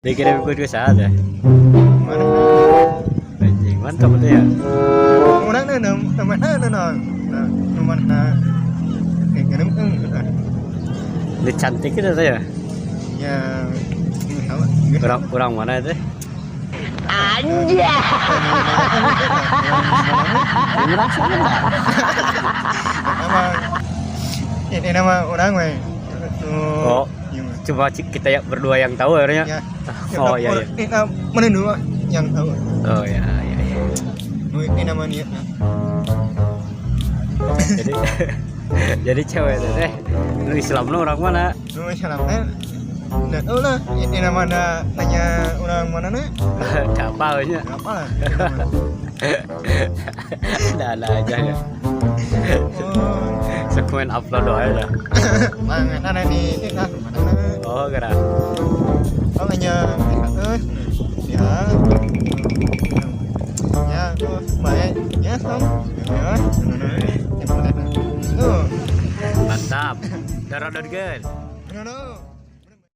Dikirim ke saat ya. Mana? Anjing, mantap tuh ya. Orang nama mana? Kayak Ini cantik itu tuh ya. ya Kurang mana itu? Anjay. Ini nama orang weh. Oh, cuma kita ya berdua yang tahu akhirnya. Ya. Oh iya. Ini mana dua yang tahu? Oh ya. Ini nama dia. Jadi jadi cewek itu teh. Lu Islam lu orang mana? Nama salamnya. Dan oh lah, ini nama nanya orang mana nih? Apa nya? Apa lah? Ada aja ya. Oh, Sekuen upload doa aja. mangan ada di mana? Oh, gerak. Oh hanya ya. Ya, baik. Ya, Sam. Ya. Mantap. Darah good. No.